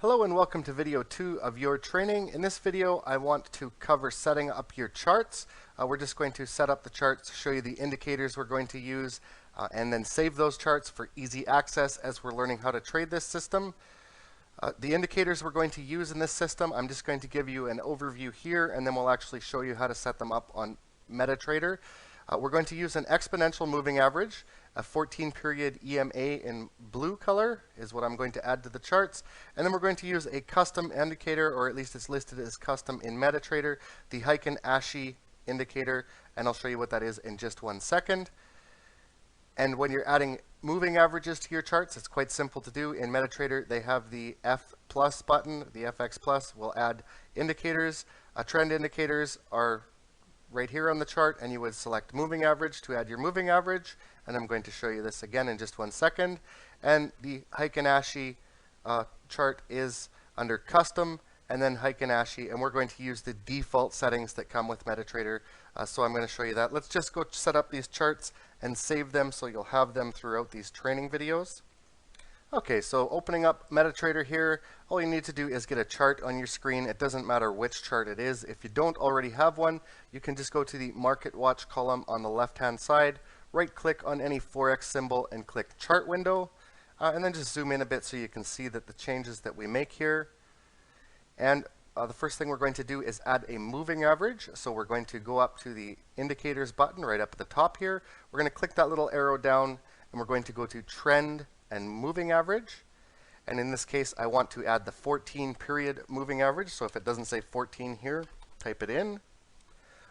Hello and welcome to video 2 of your training. In this video, I want to cover setting up your charts. We're just going to set up the charts, show you the indicators we're going to use, and then save those charts for easy access as we're learning how to trade this system. The indicators we're going to use in this system, I'm just going to give you an overview here, and then we'll actually show you how to set them up on MetaTrader. We're going to use an exponential moving average. A 14-period EMA in blue color is what I'm going to add to the charts. And then we're going to use a custom indicator, or at least it's listed as custom in MetaTrader, the Heikin Ashi indicator, and I'll show you what that is in just 1 second. And when you're adding moving averages to your charts, it's quite simple to do. In MetaTrader, they have the F plus button, the FX plus will add indicators. Trend indicators are right here on the chart, and you would select moving average to add your moving average, and I'm going to show you this again in just 1 second. And the Heikin Ashi chart is under custom and then Heikin Ashi, and we're going to use the default settings that come with MetaTrader, so I'm going to show you that. Let's just go set up these charts and save them so you'll have them throughout these training videos. Okay, so opening up MetaTrader here, all you need to do is get a chart on your screen. It doesn't matter which chart it is. If you don't already have one, you can just go to the Market Watch column on the left-hand side, right-click on any Forex symbol and click Chart Window, and then just zoom in a bit so you can see that the changes that we make here. And the first thing we're going to do is add a moving average. So we're going to go up to the Indicators button right up at the top here. We're going to click that little arrow down, and we're going to go to Trend and Moving Average. And in this case, I want to add the 14-period moving average. So if it doesn't say 14 here, type it in.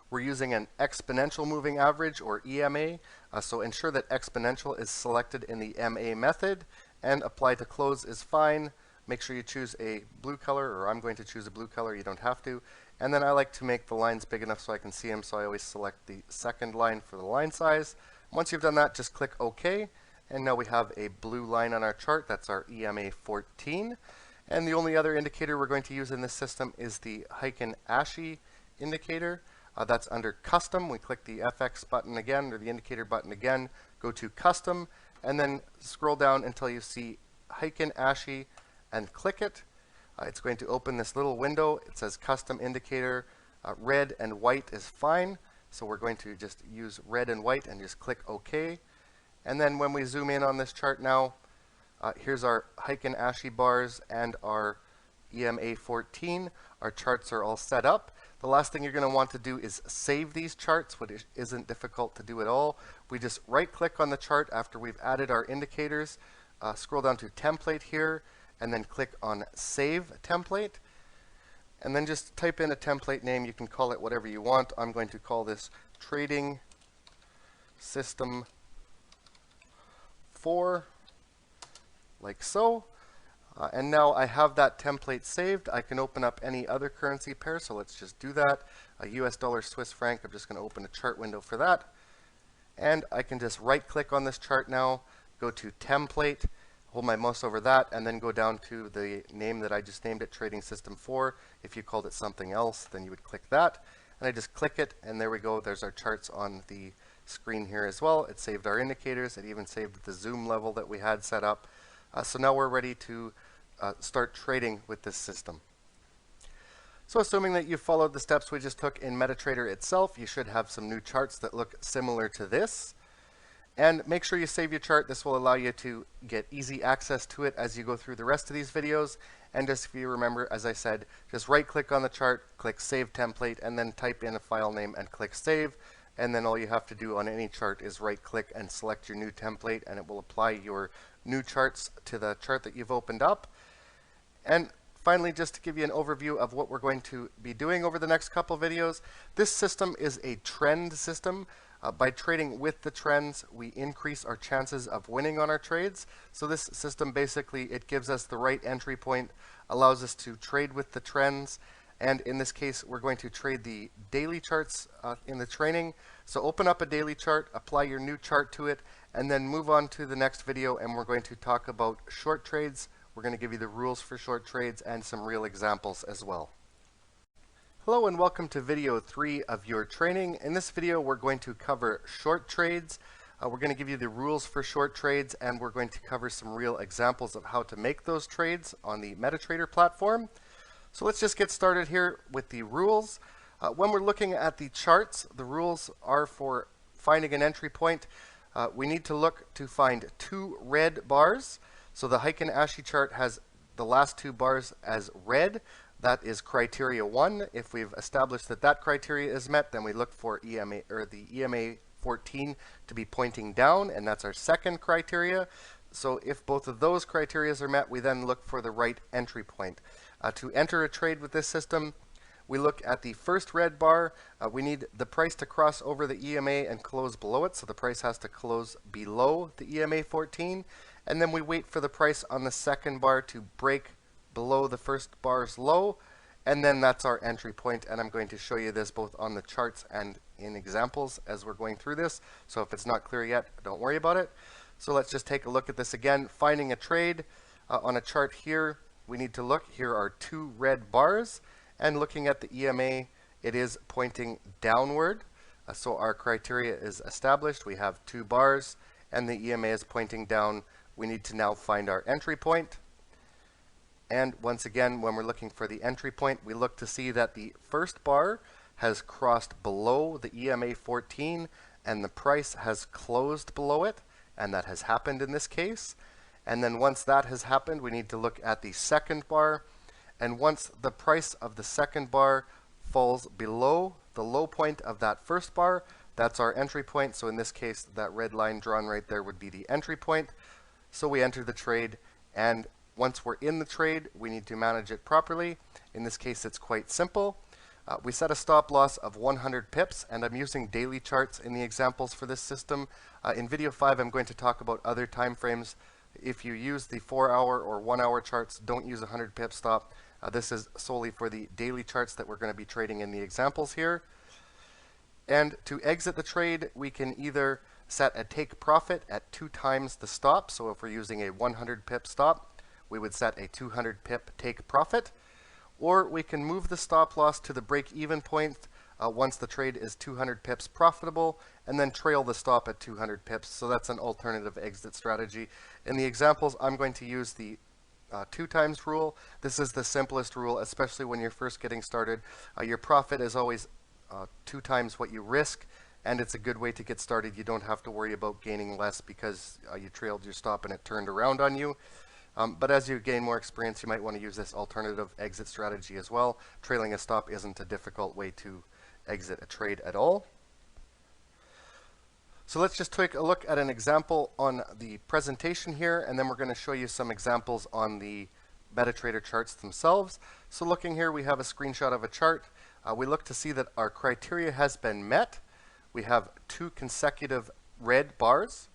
We're using an exponential moving average, or EMA. So ensure that exponential is selected in the MA method, and apply to close is fine. Make sure you choose a blue color, or I'm going to choose a blue color. You don't have to. And then I like to make the lines big enough so I can see them, so I always select the second line for the line size. Once you've done that, just click OK. And now we have a blue line on our chart. That's our EMA 14. And the only other indicator we're going to use in this system is the Heikin Ashi indicator. That's under Custom. We click the FX button again, or the indicator button again, go to Custom, and then scroll down until you see Heikin Ashi and click it. It's going to open this little window. It says Custom Indicator. Red and white is fine. So we're going to just use red and white and just click OK. And then when we zoom in on this chart now, here's our Heikin Ashi bars and our EMA 14. Our charts are all set up. The last thing you're going to want to do is save these charts, which isn't difficult to do at all. We just right-click on the chart after we've added our indicators, scroll down to Template here, and then click on Save Template. And then just type in a template name. You can call it whatever you want. I'm going to call this Trading System 4, like so. And now I have that template saved. I can open up any other currency pair, so let's just do that. A US dollar, Swiss franc, I'm just going to open a chart window for that. And I can just right-click on this chart now, go to Template, hold my mouse over that, and then go down to the name that I just named it, Trading System 4. If you called it something else, then you would click that. And I just click it, and there we go. There's our charts on the screen here as well. It saved our indicators. It even saved the zoom level that we had set up. So now we're ready to start trading with this system. So assuming that you followed the steps we just took in MetaTrader itself, you should have some new charts that look similar to this. And make sure you save your chart. This will allow you to get easy access to it as you go through the rest of these videos. And just if you remember, as I said, just right-click on the chart, click Save Template, and then type in a file name and click Save. And then all you have to do on any chart is right-click and select your new template, and it will apply your new charts to the chart that you've opened up. And finally, just to give you an overview of what we're going to be doing over the next couple videos, this system is a trend system. By trading with the trends, we increase our chances of winning on our trades. So this system basically, it gives us the right entry point, allows us to trade with the trends. And in this case, we're going to trade the daily charts in the training. So open up a daily chart, apply your new chart to it, and then move on to the next video, and we're going to talk about short trades. We're going to give you the rules for short trades and some real examples as well. Hello and welcome to video 3 of your training. In this video, we're going to cover short trades. We're going to give you the rules for short trades, and we're going to cover some real examples of how to make those trades on the MetaTrader platform. So let's just get started here with the rules. When we're looking at the charts, the rules are for finding an entry point. We need to look to find two red bars. So the Heikin Ashi chart has the last two bars as red. That is criteria 1. If we've established that that criteria is met, then we look for EMA or the EMA 14 to be pointing down, and that's our second criteria. So if both of those criteria are met, we then look for the right entry point. To enter a trade with this system, we look at the first red bar. We need the price to cross over the EMA and close below it, so the price has to close below the EMA 14. And then we wait for the price on the second bar to break below the first bar's low, and then that's our entry point. And I'm going to show you this both on the charts and in examples as we're going through this. So if it's not clear yet, don't worry about it. So let's just take a look at this again. Finding a trade on a chart here, we need to look. Here are two red bars, and looking at the EMA, it is pointing downward. So our criteria is established. We have two bars, and the EMA is pointing down. We need to now find our entry point. And once again, when we're looking for the entry point, we look to see that the first bar has crossed below the EMA 14 and the price has closed below it, and that has happened in this case. And then once that has happened, we need to look at the second bar, and once the price of the second bar falls below the low point of that first bar, that's our entry point. So in this case, that red line drawn right there would be the entry point. So we enter the trade, and once we're in the trade, we need to manage it properly. In this case, it's quite simple. We set a stop loss of 100 pips, and I'm using daily charts in the examples for this system. In video 5, I'm going to talk about other time frames. If you use the 4-hour or 1-hour charts, don't use a 100 pip stop. This is solely for the daily charts that we're going to be trading in the examples here. And to exit the trade, we can either set a take profit at 2 times the stop. So if we're using a 100 pip stop, we would set a 200 pip take profit, or we can move the stop loss to the break-even point once the trade is 200 pips profitable, and then trail the stop at 200 pips. So that's an alternative exit strategy. In the examples, I'm going to use the 2 times rule. This is the simplest rule, especially when you're first getting started. Your profit is always 2 times what you risk, and it's a good way to get started. You don't have to worry about gaining less because you trailed your stop and it turned around on you. But as you gain more experience, you might want to use this alternative exit strategy as well. Trailing a stop isn't a difficult way to exit a trade at all. So let's just take a look at an example on the presentation here, and then we're going to show you some examples on the MetaTrader charts themselves. So looking here, we have a screenshot of a chart. We look to see that our criteria has been met. We have 2 consecutive red bars.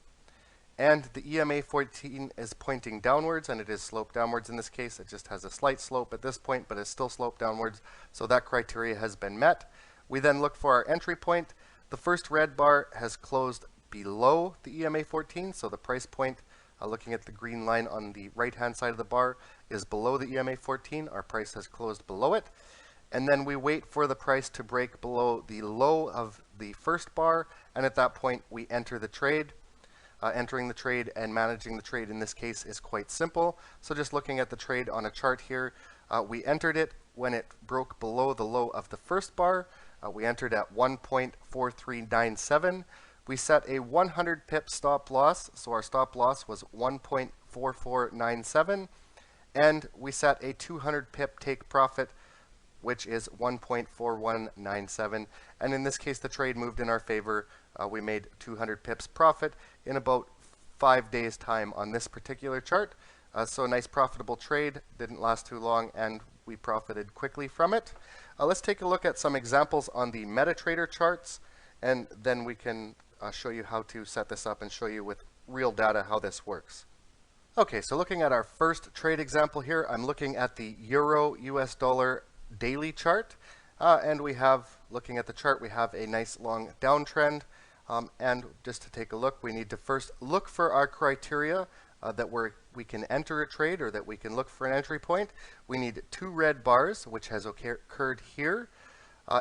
And the EMA 14 is pointing downwards, and it is sloped downwards in this case. It just has a slight slope at this point, but it's still sloped downwards. So that criteria has been met. We then look for our entry point. The first red bar has closed below the EMA 14. So the price point, looking at the green line on the right-hand side of the bar, is below the EMA 14. Our price has closed below it. And then we wait for the price to break below the low of the first bar. And at that point, we enter the trade. Entering the trade and managing the trade in this case is quite simple. So just looking at the trade on a chart here, we entered it when it broke below the low of the first bar. We entered at 1.4397. We set a 100 pip stop loss, so our stop loss was 1.4497, and we set a 200 pip take profit, which is 1.4197, and in this case the trade moved in our favor. We made 200 pips profit in about 5 days time on this particular chart. So a nice profitable trade, didn't last too long, and we profited quickly from it. Let's take a look at some examples on the MetaTrader charts, and then we can show you how to set this up and show you with real data how this works. Okay, so looking at our first trade example here, I'm looking at the Euro US dollar daily chart, and we have, looking at the chart, we have a nice long downtrend. And just to take a look, we need to first look for our criteria that we can enter a trade, or that we can look for an entry point. We need 2 red bars, which has occurred here.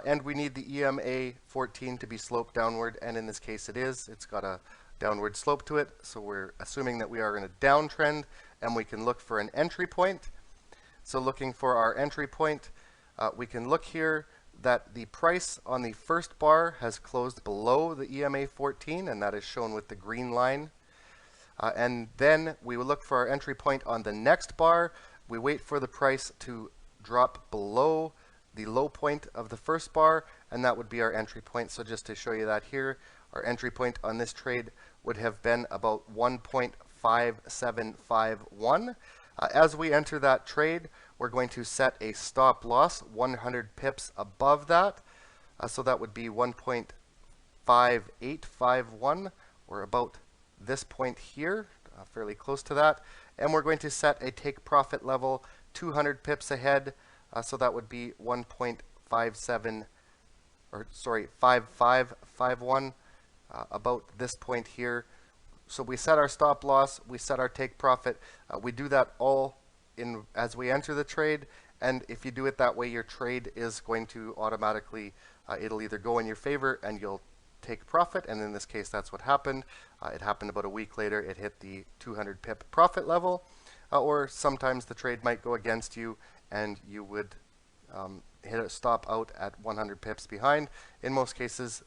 And we need the EMA 14 to be sloped downward, and in this case it is. It's got a downward slope to it. So we're assuming that we are in a downtrend, and we can look for an entry point. So looking for our entry point, we can look here that the price on the first bar has closed below the EMA 14, and that is shown with the green line. And then we will look for our entry point on the next bar. We wait for the price to drop below the low point of the first bar, and that would be our entry point. So just to show you that here, our entry point on this trade would have been about 1.5751. As we enter that trade, we're going to set a stop loss 100 pips above that. So that would be 1.5851, or about this point here, fairly close to that. And we're going to set a take profit level 200 pips ahead. So that would be 5551, about this point here. So we set our stop loss, we set our take profit. We do that all as we enter the trade, and if you do it that way, your trade is going to automatically, it'll either go in your favor and you'll take profit, and in this case that's what happened. It happened about a week later. It hit the 200 pip profit level, or sometimes the trade might go against you and you would hit a stop out at 100 pips behind. In most cases,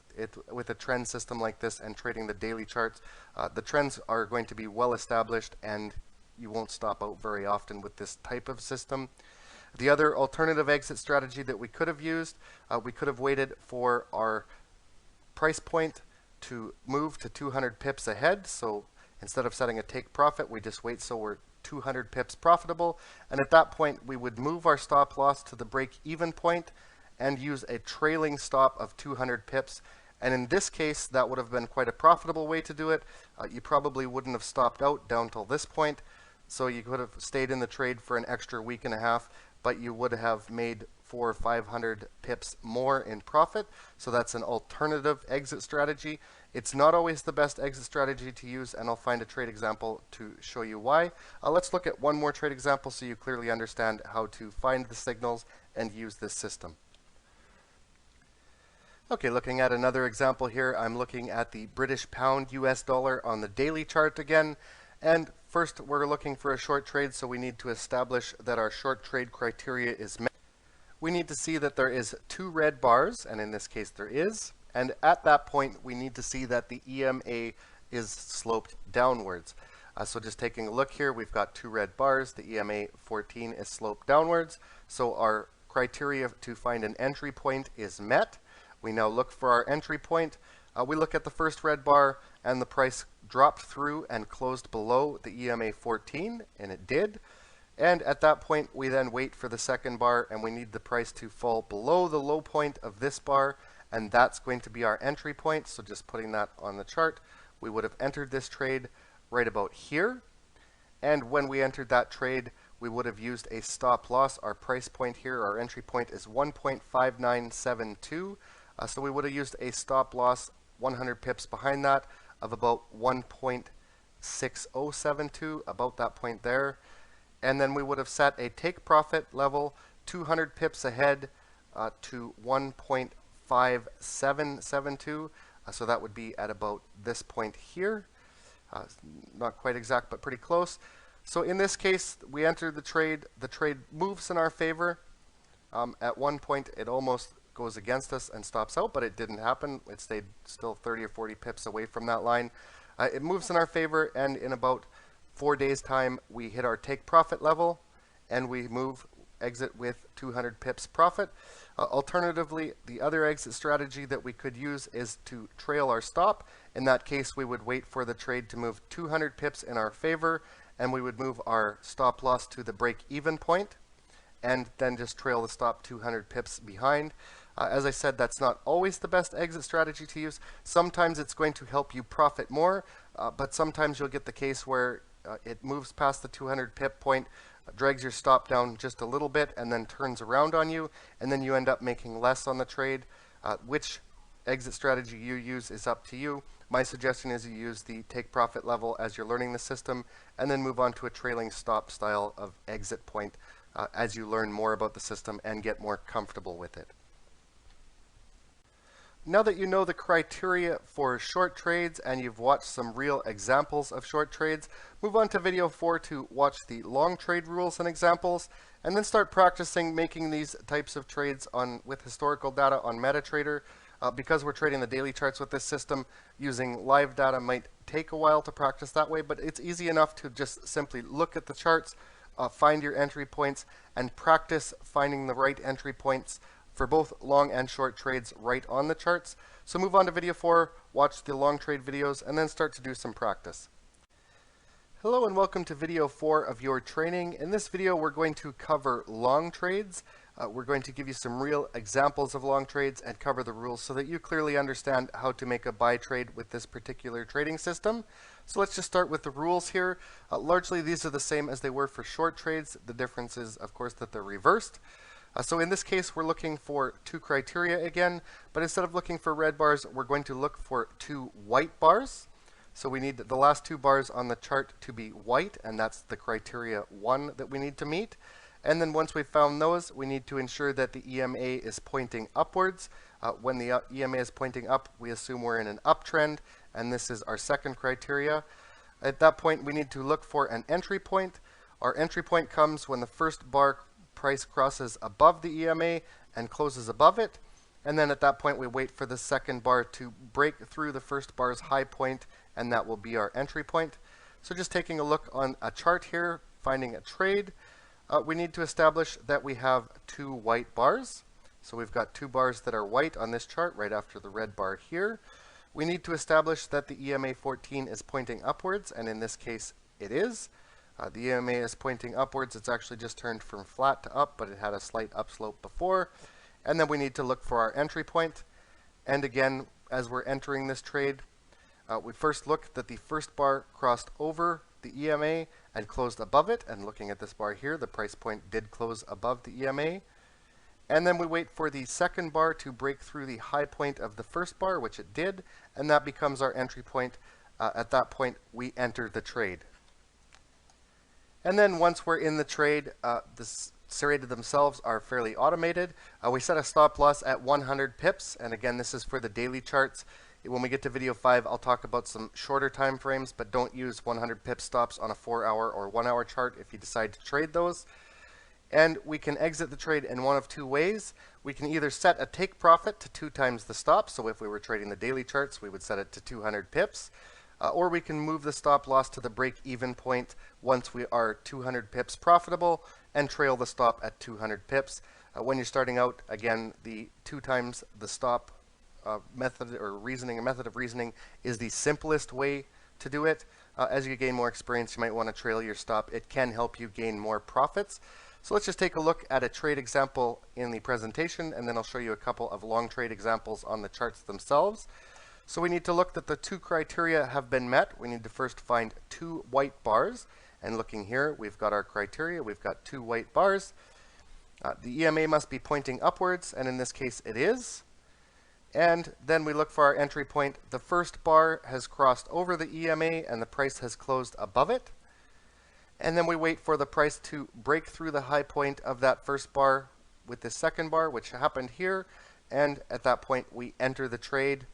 with a trend system like this and trading the daily charts, the trends are going to be well established and you won't stop out very often with this type of system. The other alternative exit strategy that we could have used, we could have waited for our price point to move to 200 pips ahead. So instead of setting a take profit, we just wait so we're 200 pips profitable, and at that point we would move our stop loss to the break even point and use a trailing stop of 200 pips. And in this case, that would have been quite a profitable way to do it. You probably wouldn't have stopped out down till this point, so you could have stayed in the trade for an extra week and a half, but you would have made 400 or 500 pips more in profit. So that's an alternative exit strategy. It's not always the best exit strategy to use, and I'll find a trade example to show you why. Let's look at one more trade example so you clearly understand how to find the signals and use this system. Okay, looking at another example here, I'm looking at the British pound US dollar on the daily chart again. And first, we're looking for a short trade, so we need to establish that our short trade criteria is met. We need to see that there is 2 red bars, and in this case there is. And at that point, we need to see that the EMA is sloped downwards. So just taking a look here, we've got 2 red bars. The EMA 14 is sloped downwards. So our criteria to find an entry point is met. We now look for our entry point. We look at the first red bar, and the price dropped through and closed below the EMA 14, and it did. And at that point, we then wait for the second bar, and we need the price to fall below the low point of this bar, and that's going to be our entry point. So just putting that on the chart, we would have entered this trade right about here. And when we entered that trade, we would have used a stop loss. Our price point here, our entry point, is 1.5972. So we would have used a stop loss 100 pips behind that of about 1.6072, about that point there. And then we would have set a take profit level 200 pips ahead to 1.5772. So that would be at about this point here. Not quite exact, but pretty close. So in this case, we entered the trade. The trade moves in our favor. At one point, it almost goes against us and stops out, but it didn't happen. It stayed still 30 or 40 pips away from that line. It moves in our favor, and in about 4 days' time, we hit our take profit level, and we exit with 200 pips profit. Alternatively, the other exit strategy that we could use is to trail our stop. In that case, we would wait for the trade to move 200 pips in our favor, and we would move our stop loss to the break-even point, and then just trail the stop 200 pips behind. As I said, that's not always the best exit strategy to use. Sometimes it's going to help you profit more, but sometimes you'll get the case where it moves past the 200 pip point, drags your stop down just a little bit, and then turns around on you, and then you end up making less on the trade. Which exit strategy you use is up to you. My suggestion is you use the take profit level as you're learning the system, and then move on to a trailing stop style of exit point as you learn more about the system and get more comfortable with it. Now that you know the criteria for short trades and you've watched some real examples of short trades, move on to video 4 to watch the long trade rules and examples, and then start practicing making these types of trades with historical data on MetaTrader. Because we're trading the daily charts with this system, using live data might take a while to practice that way, but it's easy enough to just simply look at the charts, find your entry points, and practice finding the right entry points for both long and short trades right on the charts. So move on to video 4, watch the long trade videos, and then start to do some practice. Hello and welcome to video 4 of your training. In this video we're going to cover long trades. We're going to give you some real examples of long trades and cover the rules so that you clearly understand how to make a buy trade with this particular trading system. So let's just start with the rules here. Largely these are the same as they were for short trades. The difference is of course that they're reversed. So in this case we're looking for two criteria again, but instead of looking for red bars we're going to look for two white bars. So we need the last two bars on the chart to be white, and that's the criteria 1 that we need to meet. And then once we've found those, we need to ensure that the EMA is pointing upwards. When the EMA is pointing up, we assume we're in an uptrend, and this is our second criteria. At that point, we need to look for an entry point. Our entry point comes when the first bar price crosses above the EMA and closes above it. And then at that point, we wait for the second bar to break through the first bar's high point, and that will be our entry point. So just taking a look on a chart here, finding a trade, we need to establish that we have two white bars. So we've got two bars that are white on this chart right after the red bar here. We need to establish that the EMA 14 is pointing upwards, and in this case it is. The EMA is pointing upwards. It's actually just turned from flat to up, but it had a slight upslope before. And then we need to look for our entry point. And again, as we're entering this trade, we first look that the first bar crossed over the EMA and closed above it. And looking at this bar here, the price point did close above the EMA. And then we wait for the second bar to break through the high point of the first bar, which it did, and that becomes our entry point. At that point, we enter the trade. And then once we're in the trade, the trade themselves are fairly automated. We set a stop loss at 100 pips, and again, this is for the daily charts. When we get to video 5, I'll talk about some shorter time frames, but don't use 100 pip stops on a 4-hour or 1-hour chart if you decide to trade those. And we can exit the trade in one of two ways. We can either set a take profit to 2 times the stop, so if we were trading the daily charts, we would set it to 200 pips. Or we can move the stop loss to the break-even point once we are 200 pips profitable and trail the stop at 200 pips. When you're starting out, again, the 2 times the stop method or method of reasoning is the simplest way to do it. As you gain more experience, you might want to trail your stop. It can help you gain more profits. So let's just take a look at a trade example in the presentation, and then I'll show you a couple of long trade examples on the charts themselves. So we need to look that the two criteria have been met. We need to first find two white bars. And looking here, we've got our criteria. We've got two white bars. The EMA must be pointing upwards, and in this case it is. And then we look for our entry point. The first bar has crossed over the EMA and the price has closed above it. And then we wait for the price to break through the high point of that first bar with the second bar, which happened here. And at that point, we enter the trade.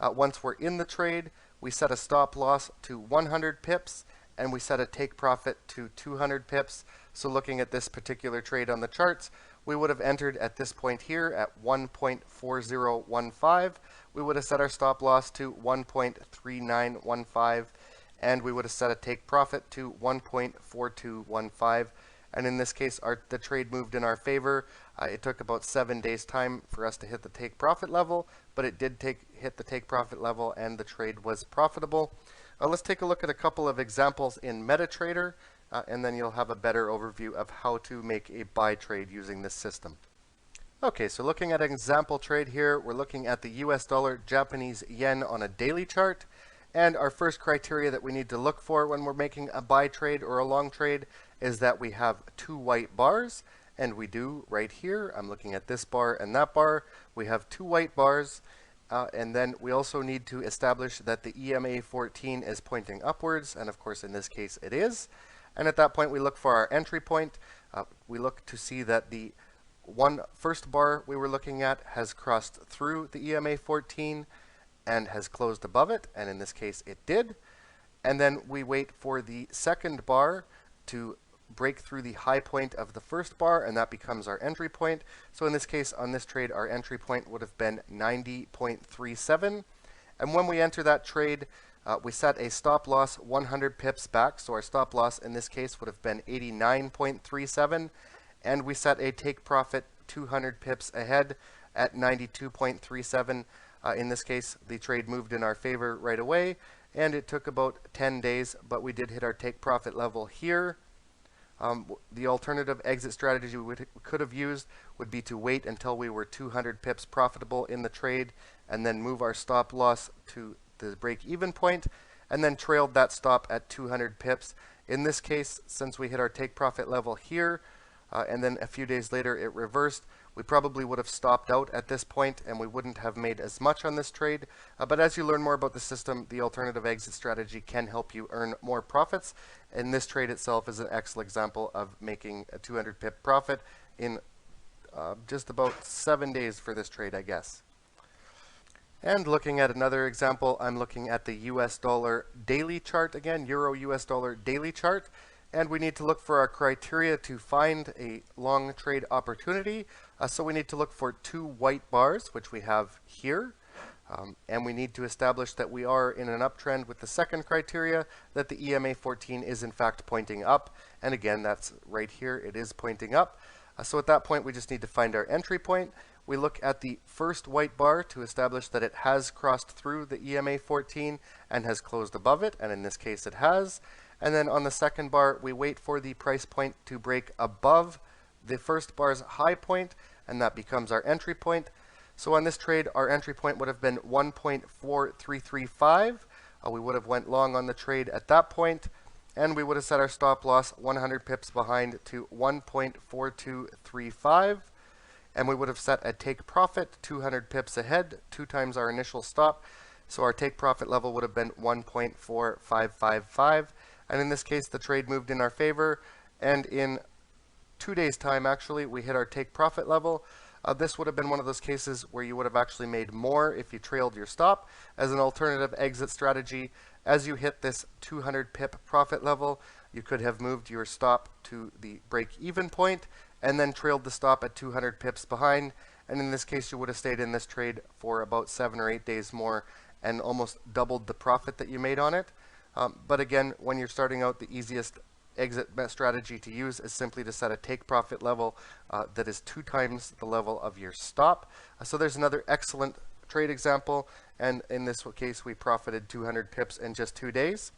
Once we're in the trade, we set a stop loss to 100 pips and we set a take profit to 200 pips. So looking at this particular trade on the charts, we would have entered at this point here at 1.4015. We would have set our stop loss to 1.3915, and we would have set a take profit to 1.4215. And in this case, the trade moved in our favor. It took about 7 days time for us to hit the take profit level, but it did hit the take profit level and the trade was profitable. Let's take a look at a couple of examples in MetaTrader, and then you'll have a better overview of how to make a buy trade using this system. Okay, so looking at an example trade here, we're looking at the US dollar Japanese yen on a daily chart. And our first criteria that we need to look for when we're making a buy trade or a long trade is that we have two white bars, and we do right here. I'm looking at this bar and that bar. We have two white bars, and then we also need to establish that the EMA 14 is pointing upwards, and of course in this case it is. And at that point we look for our entry point. We look to see that the first bar we were looking at has crossed through the EMA 14 and has closed above it, and in this case it did. And then we wait for the second bar to break through the high point of the first bar, and that becomes our entry point. So in this case, on this trade, our entry point would have been 90.37. And when we enter that trade, we set a stop loss 100 pips back. So our stop loss in this case would have been 89.37. And we set a take profit 200 pips ahead at 92.37. In this case, the trade moved in our favor right away, and it took about 10 days, but we did hit our take profit level here. The alternative exit strategy we could have used would be to wait until we were 200 pips profitable in the trade and then move our stop loss to the break-even point and then trailed that stop at 200 pips. In this case, since we hit our take profit level here and then a few days later it reversed, we probably would have stopped out at this point and we wouldn't have made as much on this trade. But as you learn more about the system, the alternative exit strategy can help you earn more profits. And this trade itself is an excellent example of making a 200 pip profit in just about 7 days for this trade, I guess. And looking at another example, I'm looking at the US dollar daily chart again, Euro US dollar daily chart. And we need to look for our criteria to find a long trade opportunity. So we need to look for two white bars, which we have here. And we need to establish that we are in an uptrend with the second criteria, that the EMA 14 is in fact pointing up. And again, that's right here, it is pointing up. So at that point, we just need to find our entry point. We look at the first white bar to establish that it has crossed through the EMA 14 and has closed above it, and in this case it has. And then on the second bar, we wait for the price point to break above the first bar's high point, and that becomes our entry point. So on this trade, our entry point would have been 1.4335. We would have went long on the trade at that point, and we would have set our stop loss 100 pips behind to 1.4235. And we would have set a take profit 200 pips ahead, 2 times our initial stop. So our take profit level would have been 1.4555. And in this case, the trade moved in our favor. And in 2 days' time, actually, we hit our take profit level. This would have been one of those cases where you would have actually made more if you trailed your stop. As an alternative exit strategy, as you hit this 200 pip profit level, you could have moved your stop to the break-even point and then trailed the stop at 200 pips behind. And in this case, you would have stayed in this trade for about 7 or 8 days more and almost doubled the profit that you made on it. But again, when you're starting out, the easiest exit strategy to use is simply to set a take profit level that is 2 times the level of your stop. So there's another excellent trade example, and in this case we profited 200 pips in just 2 days.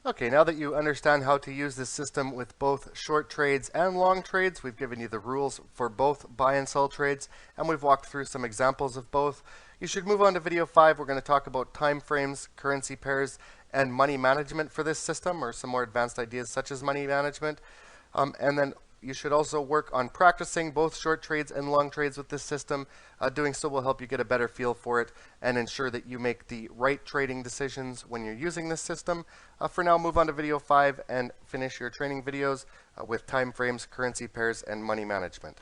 Okay, now that you understand how to use this system with both short trades and long trades, we've given you the rules for both buy and sell trades, and we've walked through some examples of both. You should move on to video 5. We're going to talk about time frames, currency pairs, and money management for this system, or some more advanced ideas such as money management. And then you should also work on practicing both short trades and long trades with this system. Doing so will help you get a better feel for it and ensure that you make the right trading decisions when you're using this system. For now, move on to video 5 and finish your training videos with time frames, currency pairs, and money management.